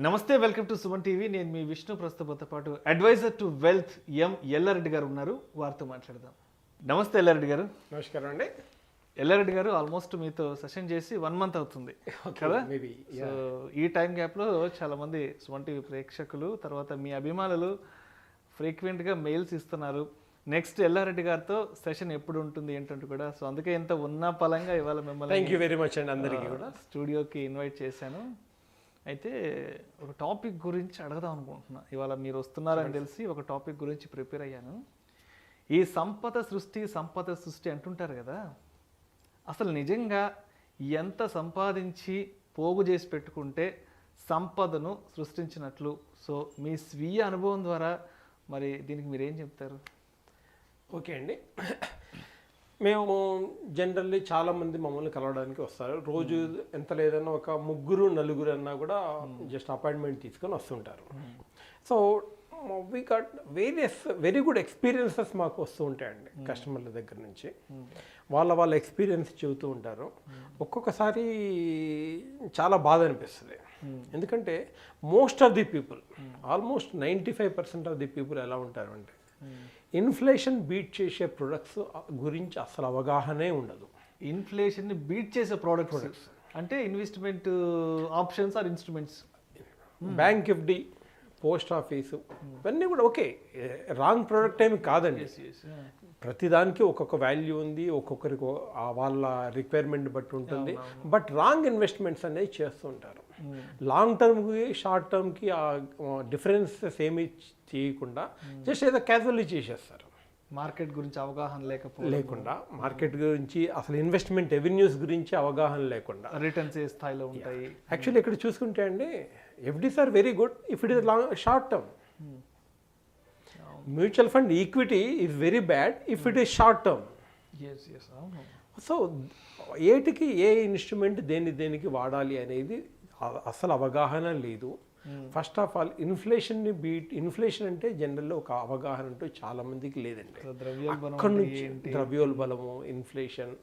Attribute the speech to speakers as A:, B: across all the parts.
A: నమస్తే, welcome to Suman TV. నేను మీ విష్ణు. ప్రస్తుతంతో పాటు అడ్వైజర్ టు వెల్త్ యెల్లారెడ్డి గారు ఉన్నారు. వారితో మాట్లాడదాం. నమస్తే యెల్లారెడ్డి గారు.
B: నమస్కారం అండి.
A: యెల్లారెడ్డి గారు, ఆల్మోస్ట్ మీతో సెషన్ చేసి 1 month అవుతుంది కదా. సో ఈ టైం గ్యాప్లో చాలామంది సుమన్ టీవీ ప్రేక్షకులు, తర్వాత మీ అభిమానులు ఫ్రీక్వెంట్గా మెయిల్స్ ఇస్తున్నారు. నెక్స్ట్ యెల్లారెడ్డి గారితో సెషన్ ఎప్పుడు ఉంటుంది ఏంటంటే కూడా. సో అందుకే ఎంత ఉన్నా పలంగా ఇవాళ మిమ్మల్ని
B: థ్యాంక్ యూ వెరీ మచ్ అండి అందరికీ కూడా
A: స్టూడియోకి ఇన్వైట్ చేశాను. అయితే ఒక టాపిక్ గురించి అడగదాం అనుకుంటున్నా. ఇవాళ మీరు వస్తున్నారని తెలిసి ఒక టాపిక్ గురించి ప్రిపేర్ అయ్యాను. ఈ సంపద సృష్టి అంటుంటారు కదా, అసలు నిజంగా ఎంత సంపాదించి పోగు చేసి పెట్టుకుంటే సంపదను సృష్టించినట్లు? సో మీ స్వీయ అనుభవం ద్వారా మరి దీనికి మీరేం చెప్తారు?
B: ఓకే అండి. మేము జనరల్లీ చాలామంది మమ్మల్ని కలవడానికి వస్తారు. రోజు ఎంత లేదన్నా ఒక 3-4 అన్నా కూడా జస్ట్ అపాయింట్మెంట్ తీసుకొని వస్తుంటారు. So we got very good experiences మాకు వస్తూ ఉంటాయండి కస్టమర్ల దగ్గర నుంచి. వాళ్ళ ఎక్స్పీరియన్స్ చెబుతూ ఉంటారు. ఒక్కొక్కసారి చాలా బాధ అనిపిస్తుంది. ఎందుకంటే most of the people, almost 95% of the people ఎలా ఉంటారు అంటే ఇన్ఫ్లేషన్ బీట్ చేసే ప్రొడక్ట్స్ గురించి అసలు అవగాహనే ఉండదు.
A: ఇన్ఫ్లేషన్ బీట్ చేసే ప్రొడక్ట్స్ అంటే investment options or instruments,
B: bank FD, post office, ఇవన్నీ కూడా ఓకే, రాంగ్ ప్రోడక్ట్ ఏమి కాదండి. ప్రతిదానికి ఒక్కొక్క వాల్యూ ఉంది, ఒక్కొక్కరికి వాళ్ళ రిక్వైర్మెంట్ బట్టి ఉంటుంది. బట్ రాంగ్ ఇన్వెస్ట్మెంట్స్ అనేవి చేస్తూ ఉంటారు. లాంగ్ టర్మ్కి షార్ట్ టర్మ్కి ఆ డిఫరెన్సెస్ ఏమీ చేయకుండా జస్ట్ ఏదో క్యాజువల్లీ చేసేస్తారు.
A: మార్కెట్ గురించి అవగాహన
B: లేకుండా, మార్కెట్ గురించి అసలు ఇన్వెస్ట్మెంట్ రెవెన్యూస్ గురించి అవగాహన లేకుండా,
A: రిటర్న్స్ ఏ స్థాయిలో ఉంటాయి.
B: యాక్చువల్లీ ఇక్కడ చూసుకుంటే అండి FDs are very good if it is short term. Mutual fund equity is very bad if it is short term. So ఏటికి ఏ ఇన్స్ట్రుమెంట్ దేనికి వాడాలి అనేది అసలు అవగాహన లేదు. ఫస్ట్ ఆఫ్ ఆల్ ఇన్ఫ్లేషన్ అంటే జనరల్లో ఒక అవగాహన అంటూ చాలా మందికి లేదండి. అక్కడి నుంచి ద్రవ్యోల్బలము, ఇన్ఫ్లేషన్,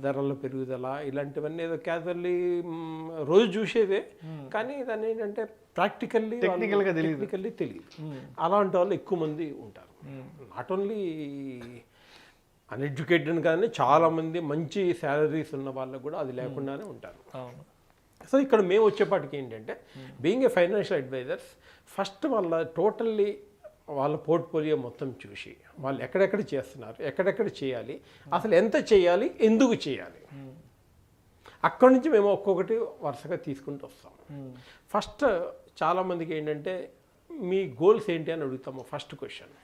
B: ధరల పెరుగుదల, ఇలాంటివన్నీ ఏదో క్యాజువల్లీ రోజు చూసేదే, కానీ దాన్ని ఏంటంటే టెక్నికల్గా తెలియదు. అలాంటి వాళ్ళు ఎక్కువ మంది ఉంటారు. నాట్ ఓన్లీ అన్ఎడ్యుకేటెడ్ కానీ చాలామంది మంచి శాలరీస్ ఉన్న వాళ్ళకు కూడా అది లేకుండానే ఉంటారు. సో ఇక్కడ మేము వచ్చేపాటికి ఏంటంటే being a financial advisors, first వాళ్ళ పోర్ట్ఫోలియో మొత్తం చూసి వాళ్ళు ఎక్కడెక్కడ చేస్తున్నారు, ఎక్కడెక్కడ చేయాలి, అసలు ఎంత చేయాలి, ఎందుకు చేయాలి, అక్కడి నుంచి మేము ఒక్కొక్కటి వరుసగా తీసుకుంటూ వస్తాం. ఫస్ట్ చాలామందికి ఏంటంటే మీ గోల్స్ ఏంటి అని అడుగుతాము. ఫస్ట్ క్వశ్చన్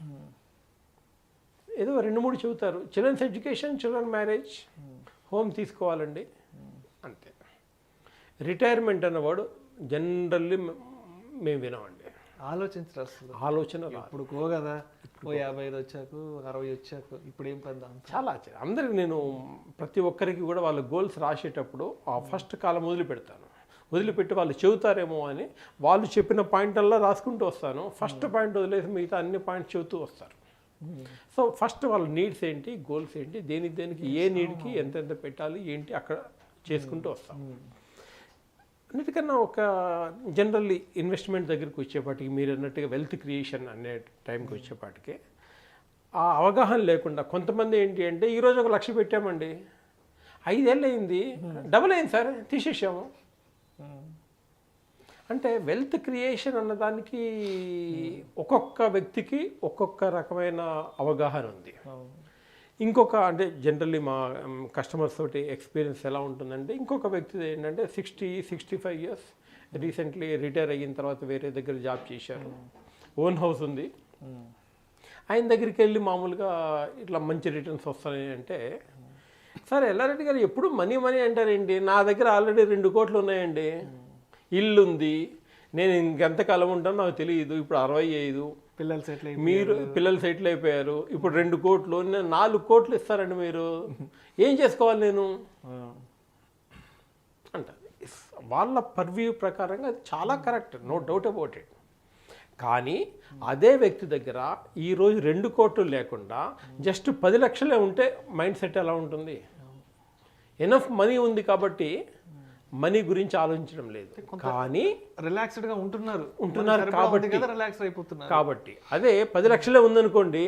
B: ఏదో 2-3 చెబుతారు. Children's education, children marriage, home తీసుకోవాలండి, అంతే. రిటైర్మెంట్ అన్నవాడు జనరల్లీ మేము వినమండి. ఆలోచన
A: ఇప్పుడు కదా, 55 వచ్చాక 60 వచ్చాక ఇప్పుడు ఏం పని.
B: చాలా అందరికి నేను ప్రతి ఒక్కరికి కూడా వాళ్ళ గోల్స్ రాసేటప్పుడు ఆ ఫస్ట్ కాలం వదిలిపెట్టి వాళ్ళు చెబుతారేమో అని వాళ్ళు చెప్పిన పాయింట్ల్లో రాసుకుంటూ వస్తాను. ఫస్ట్ పాయింట్ వదిలేసి మిగతా అన్ని పాయింట్స్ చెబుతూ వస్తారు. సో ఫస్ట్ వాళ్ళ నీడ్స్ ఏంటి, గోల్స్ ఏంటి, దేనికి ఏ నీడ్కి ఎంత పెట్టాలి ఏంటి అక్కడ చేసుకుంటూ వస్తాం. అన్నిటికన్నా ఒక జనరల్లీ ఇన్వెస్ట్మెంట్ దగ్గరికి వచ్చేపాటికి మీరు అన్నట్టుగా వెల్త్ క్రియేషన్ అనే టైంకి వచ్చేపాటికి ఆ అవగాహన లేకుండా కొంతమంది ఏంటి అంటే ఈరోజు 1 లక్ష పెట్టామండి, 5 ఏళ్ళు అయింది, డబుల్ అయింది సార్, తీసేసాము. అంటే వెల్త్ క్రియేషన్ అన్నదానికి ఒక్కొక్క వ్యక్తికి ఒక్కొక్క రకమైన అవగాహన ఉంది. ఇంకొక అంటే జనరల్లీ మా కస్టమర్స్ తోటి ఎక్స్పీరియన్స్ ఎలా ఉంటుందంటే, ఇంకొక వ్యక్తి ఏంటంటే 60-65 ఇయర్స్, రీసెంట్లీ రిటైర్ అయిన తర్వాత వేరే దగ్గర జాబ్ చేశారు, ఓన్ హౌస్ ఉంది. ఆయన దగ్గరికి వెళ్ళి మామూలుగా ఇట్లా మంచి రిటర్న్స్ వస్తాయి అంటే, సార్ యెల్లారెడ్డి గారు ఎప్పుడు మనీ అంటారేంటి, నా దగ్గర ఆల్రెడీ 2 కోట్లు ఉన్నాయండి, ఇల్లు ఉంది, నేను ఇంకెంతకాలం ఉంటానో నాకు తెలియదు, ఇప్పుడు 65, పిల్లలు సెటిల్ అయిపోయారు, ఇప్పుడు 2 కోట్లు, 4 కోట్లు ఇస్తారండి, మీరు ఏం చేసుకోవాలి నేను అంటారు. వాళ్ళ పర్వ్యూ ప్రకారంగా అది చాలా correct, no doubt about it. కానీ అదే వ్యక్తి దగ్గర ఈరోజు 2 కోట్లు లేకుండా జస్ట్ 10 లక్షలే ఉంటే మైండ్ సెట్ ఎలా ఉంటుంది? ఎనఫ్ మనీ ఉంది కాబట్టి మనీ గురించి ఆలోచించడం లేదు. కానీ
A: రిలాక్స్డ్ గా ఉంటున్నారు
B: కాబట్టి అదే 10 లక్షలే ఉందనుకోండి,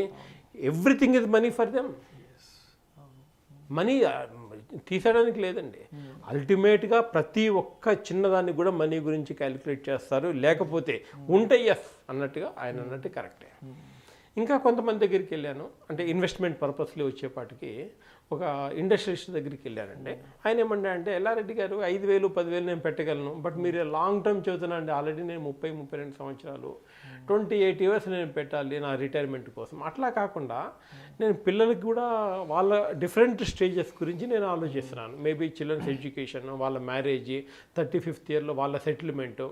B: everything is money for them. Money తీసేయడానికి లేదండి. అల్టిమేట్గా ప్రతి ఒక్క చిన్నదాన్ని కూడా మనీ గురించి క్యాలిక్యులేట్ చేస్తారు. లేకపోతే ఉంటే ఎస్ అన్నట్టుగా ఆయన అన్నట్టు కరెక్టే. ఇంకా కొంతమంది దగ్గరికి వెళ్ళాను, అంటే ఇన్వెస్ట్మెంట్ పర్పస్లో వచ్చేపాటికి ఒక ఇండస్ట్రియలిస్ట్ దగ్గరికి వెళ్ళానండి. ఆయన ఏమన్నా అంటే, ఎల్లారెడ్డి గారు 5,000 10,000 నేను పెట్టగలను, బట్ మీరు లాంగ్ టర్మ్ చదువుతున్నా అండి, ఆల్రెడీ నేను 30-32 సంవత్సరాలు 28 years నేను పెట్టాలి నా రిటైర్మెంట్ కోసం. అట్లా కాకుండా నేను పిల్లలకి కూడా వాళ్ళ డిఫరెంట్ స్టేజెస్ గురించి నేను ఆలోచిస్తున్నాను. మేబీ చిల్డ్రన్స్ ఎడ్యుకేషన్, వాళ్ళ మ్యారేజ్, 35th yearలో వాళ్ళ సెటిల్మెంటు,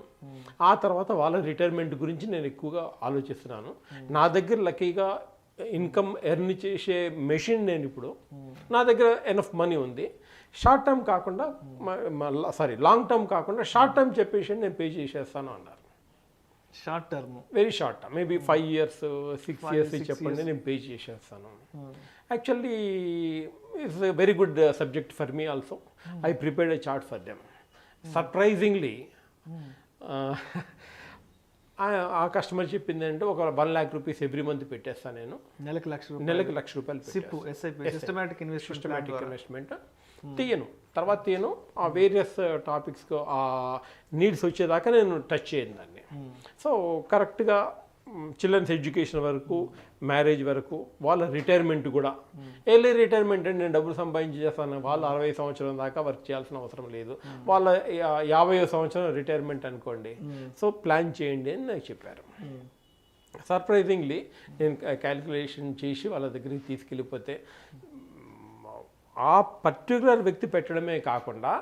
B: ఆ తర్వాత వాళ్ళ రిటైర్మెంట్ గురించి నేను ఎక్కువగా ఆలోచిస్తున్నాను. నా దగ్గర లక్కీగా ఇన్కమ్ ఎర్న్ చేసే మెషిన్ నేను ఇప్పుడు, నా దగ్గర ఎనఫ్ మనీ ఉంది. షార్ట్ టర్మ్ కాకుండా లాంగ్ టర్మ్ కాకుండా షార్ట్ టర్మ్ చెప్పేసి నేను పే చేసేస్తాను అన్నారు.
A: Short term,
B: very short term, maybe 5 years 6 years చెప్పండి, నేను పే చేసేస్తాను. Actually it's a very good subject for me also. I prepared a chart for them. Surprisingly ఆ కస్టమర్ చెప్పింది అంటే, ఒక 1 lakh rupees ఎవ్రీ మంత్ పెట్టేస్తాను నేను,
A: నెలకు 1,00,000
B: రూపాయలు
A: సిస్టమాటిక్
B: ఇన్వెస్ట్మెంట్ తీయను, తర్వాత తీయను. ఆ వేరియస్ టాపిక్స్ ఆ నీడ్స్ వచ్చేదాకా నేను టచ్ చేయను దాన్ని. సో కరెక్ట్గా చిల్డ్రన్స్ ఎడ్యుకేషన్ వరకు, మ్యారేజ్ వరకు, వాళ్ళ రిటైర్మెంట్ కూడా, ఎర్లీ రిటైర్మెంట్ అంటే నేను డబ్బులు సంపాదించి చేస్తాను, వాళ్ళు 60 సంవత్సరం దాకా వర్క్ చేయాల్సిన అవసరం లేదు, వాళ్ళ 50వ సంవత్సరం రిటైర్మెంట్ అనుకోండి, సో ప్లాన్ చేయండి అని నాకు చెప్పారు. సర్ప్రైజింగ్లీ నేను క్యాలిక్యులేషన్ చేసి వాళ్ళ దగ్గరికి తీసుకెళ్ళిపోతే, ఆ పర్టికులర్ వ్యక్తి పెట్టడమే కాకుండా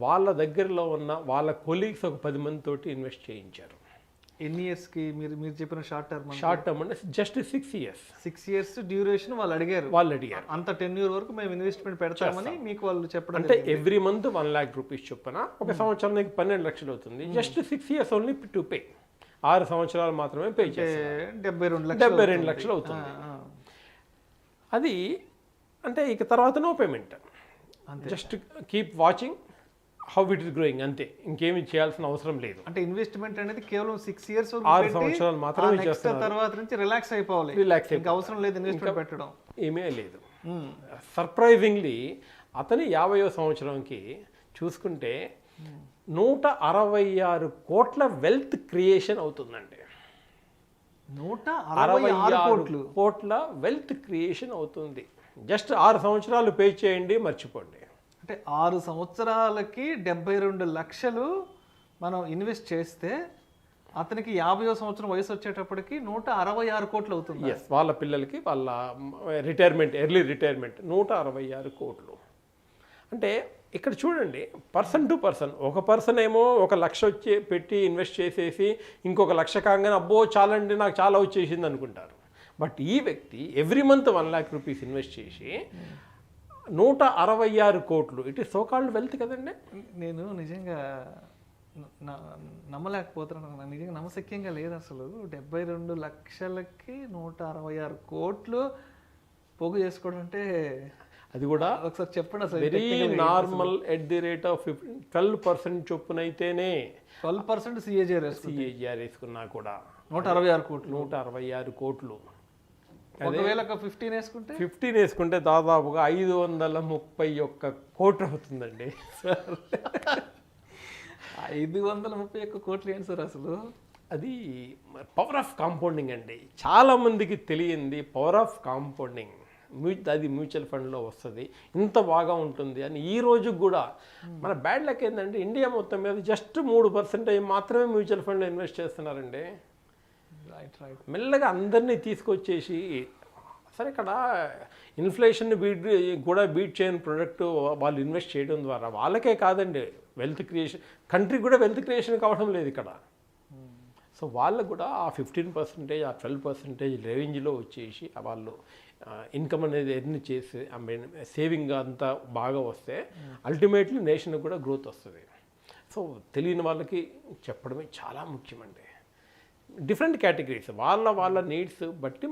B: వాళ్ళ దగ్గరలో ఉన్న వాళ్ళ కొలీగ్స్ ఒక 10 మందితోటి ఇన్వెస్ట్ చేయించారు.
A: ఎన్ని ఇయర్స్కి మీరు చెప్పిన షార్ట్
B: టర్మ్ అంటే జస్ట్ 6 years.
A: 6 years డ్యూరేషన్ వాళ్ళు అడిగారు. అంత 10 years వరకు మేము ఇన్వెస్ట్మెంట్ పెడతామని మీకు వాళ్ళు చెప్పడం.
B: అంటే ఎవ్రీ మంత్ 1 lakh rupees చొప్పున, ఒక సంవత్సరానికి 12 లక్షలు అవుతుంది. Just 6 years only to pay. 6 సంవత్సరాలు మాత్రమే పే చేస్తారు. 72 లక్షలు అవుతుంది. అది అంటే ఇక తర్వాత no payment, just keep watching how it is growing, అంతే, ఇంకేమి చేయాల్సిన అవసరం లేదు.
A: అంటే ఇన్వెస్ట్మెంట్ అనేది కేవలం 6 years
B: 6 సంవత్సరాలు మాత్రమే చేస్తారు.
A: తర్వాత నుంచి రిలాక్స్ అయిపోవాలి, ఇంకా అవసరం లేదు ఇన్వెస్ట్మెంట్ పెట్టడం,
B: ఏమీ లేదు. సర్ప్రైజింగ్లీ అతని 50వ సంవత్సరంకి చూసుకుంటే 166 కోట్ల వెల్త్ క్రియేషన్ అవుతుందండి.
A: 166
B: కోట్ల వెల్త్ క్రియేషన్ అవుతుంది. జస్ట్ 6 సంవత్సరాలు పే చేయండి, మర్చిపోండి.
A: అంటే 6 సంవత్సరాలకి 72 లక్షలు మనం ఇన్వెస్ట్ చేస్తే అతనికి 50వ సంవత్సరం వయసు వచ్చేటప్పటికి 166 కోట్లు అవుతుంది.
B: ఎస్, వాళ్ళ పిల్లలకి వాళ్ళ రిటైర్మెంట్, ఎర్లీ రిటైర్మెంట్ 166 కోట్లు. అంటే ఇక్కడ చూడండి, పర్సన్ టు పర్సన్, ఒక పర్సన్ ఏమో 1 లక్ష పెట్టి ఇన్వెస్ట్ చేసేసి ఇంకొక 1 లక్ష కాగానే అబ్బో చాలండి నాకు చాలా వచ్చేసింది అనుకుంటారు. బట్ ఈ వ్యక్తి every month 1 lakh rupees invest చేసి 166 కోట్లు, it is so called wealth కదండి.
A: నేను నిజంగా నమ్మలేకపోతున్నాను, నిజంగా నమ్మశక్యంగా లేదు అసలు. 72 లక్షలకి 166 కోట్లు పోగు చేసుకోవడం అంటే,
B: అది కూడా
A: ఒకసారి చెప్పండి అసలు.
B: Very normal at the rate of 12% చొప్పున అయితేనే,
A: 12% సిఏజిఆర్
B: వేసుకున్నా కూడా
A: 166 కోట్లు.
B: 166 కోట్లు.
A: ఒకవేళ 15
B: వేసుకుంటే దాదాపుగా 531 కోట్లు అవుతుందండి.
A: 531 కోట్లు ఏంటి సార్ అసలు?
B: అది పవర్ ఆఫ్ కాంపౌండింగ్ అండి. చాలామందికి తెలియంది పవర్ ఆఫ్ కాంపౌండింగ్. అది మ్యూచువల్ ఫండ్లో వస్తుంది, ఇంత బాగా ఉంటుంది అని. ఈ రోజు కూడా మన బ్యాడ్ లక్ ఏంటంటే, ఇండియా మొత్తం మీద జస్ట్ 3% మాత్రమే మ్యూచువల్ ఫండ్లో ఇన్వెస్ట్ చేస్తున్నారండి. మెల్లగా అందరినీ తీసుకొచ్చేసి, సరే ఇక్కడ ఇన్ఫ్లేషన్ బీట్ చేయని ప్రొడక్ట్ వాళ్ళు ఇన్వెస్ట్ చేయడం ద్వారా వాళ్ళకే కాదండి వెల్త్ క్రియేషన్, కంట్రీ కూడా వెల్త్ క్రియేషన్ కావడం లేదు ఇక్కడ. సో వాళ్ళకు కూడా ఆ 15% ఆ 12% రేంజ్లో వచ్చేసి వాళ్ళు ఇన్కమ్ అనేది ఎర్న్ చేసి, సేవింగ్ అంతా బాగా వస్తే అల్టిమేట్లీ నేషన్కి కూడా గ్రోత్ వస్తుంది. సో తెలియని వాళ్ళకి చెప్పడమే చాలా ముఖ్యమండి. డిఫరెంట్ కేటగిరీస్, వాళ్ళ నీడ్స్ బట్టి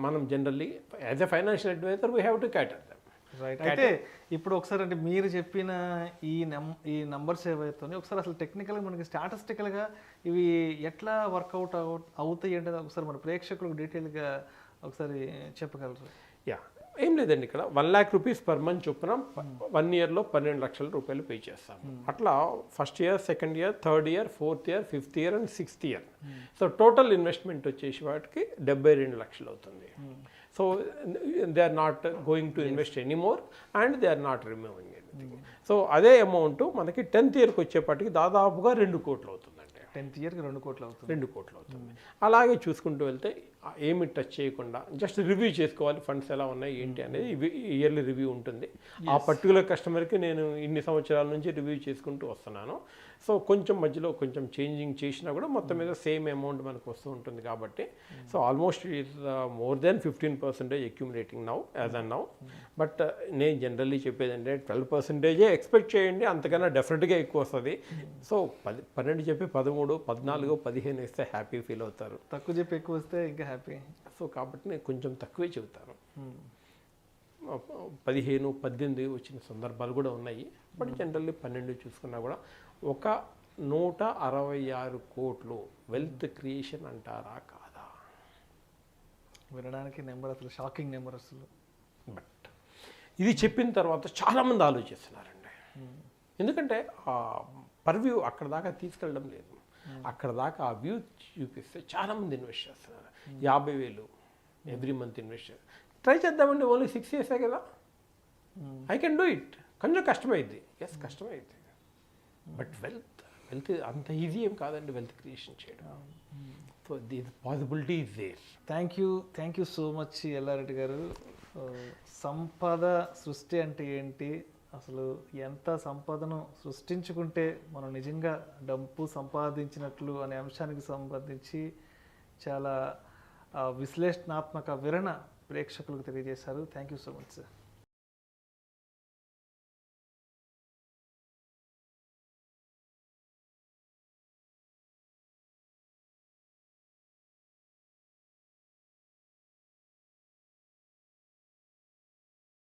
B: మనం generally as a financial advisor we have to cater them.
A: Right. అయితే ఇప్పుడు ఒకసారి అంటే మీరు చెప్పిన ఈ నంబర్స్ ఏవైతే ఒకసారి అసలు టెక్నికల్గా మనకి స్టాటిస్టికల్గా ఇవి ఎట్లా వర్కౌట్ అవుతాయి అంటే ఒకసారి మన ప్రేక్షకులకు డీటెయిల్గా ఒకసారి చెప్పగలరు?
B: యా, ఏం లేదండి, ఇక్కడ 1 lakh రూపీస్ పర్ మంత్ చొప్పున 1 yearలో 12 లక్షల రూపాయలు పే చేస్తాము. అట్లా first year, second year, third year, fourth year, fifth year and sixth year. So total investment వచ్చేసి వాటికి 72 లక్షలు అవుతుంది. So they are not going to invest anymore and they are not removing anything. So అదే amount మనకి 10th ఇయర్కి వచ్చేపాటికి దాదాపుగా 2 కోట్లు అవుతుందండి.
A: 10th ఇయర్కి 2 కోట్లు అవుతుంది.
B: 2 కోట్లు అవుతుంది. అలాగే చూసుకుంటూ వెళ్తే ఏమి టచ్ చేయకుండా జస్ట్ రివ్యూ చేసుకోవాలి, ఫండ్స్ ఎలా ఉన్నాయి ఏంటి అనేది ఇయర్లీ రివ్యూ ఉంటుంది. ఆ పర్టికులర్ కస్టమర్కి నేను ఇన్ని సంవత్సరాల నుంచి రివ్యూ చేసుకుంటూ వస్తున్నాను. సో కొంచెం మధ్యలో కొంచెం చేంజింగ్ చేసినా కూడా మొత్తం మీద సేమ్ అమౌంట్ మనకు వస్తూ ఉంటుంది కాబట్టి so almost is more than 15% accumulating now as and now. But నేను జనరల్లీ చెప్పేది అంటే 12% ఎక్స్పెక్ట్ చేయండి, అంతకన్నా డెఫినెట్గా ఎక్కువ వస్తుంది. సో 12 చెప్పి 13, 14, 15 ఇస్తే హ్యాపీ ఫీల్ అవుతారు.
A: తక్కువ చెప్పి ఎక్కువ వస్తే ఇంకా హ్యాపీ.
B: సో కాబట్టి నేను కొంచెం తక్కువే చెబుతాను. 15, 18 వచ్చిన సందర్భాలు కూడా ఉన్నాయి. బట్ జనరల్లీ 12 చూసుకున్నా కూడా ఒక 166 కోట్లు వెల్త్ క్రియేషన్ అంటారా కాదా?
A: వినడానికి నెంబర్ అసలు షాకింగ్ నెంబర్ అసలు.
B: బట్ ఇది చెప్పిన తర్వాత చాలామంది ఆలోచిస్తున్నారండి. ఎందుకంటే ఆ పర్వ్యూ అక్కడ దాకా తీసుకెళ్ళడం లేదు. అక్కడ దాకా ఆ వ్యూ చూపిస్తే చాలామంది ఇన్వెస్ట్ చేస్తున్నారు. 50,000 ఎవ్రీ మంత్ ఇన్వెస్ట్ చేస్తారు. ట్రై చేద్దామండి, ఓన్లీ 6 years కదా, ఐ కెన్ డూ ఇట్. కొంచెం కష్టమైంది, ఎస్ కష్టమైంది. బట్ వెల్త్ అంత ఈజీ ఏం కాదండి వెల్త్ క్రియేషన్ చేయడం. So the possibility is there.
A: Thank you so much Yellareddy గారు. సంపద సృష్టి అంటే ఏంటి, అసలు ఎంత సంపదను సృష్టించుకుంటే మనం నిజంగా డబ్బు సంపాదించినట్లు అనే అంశానికి సంబంధించి చాలా విశ్లేషణాత్మక వివరణ ప్రేక్షకులకు తెలియజేశారు. Thank you so much sir.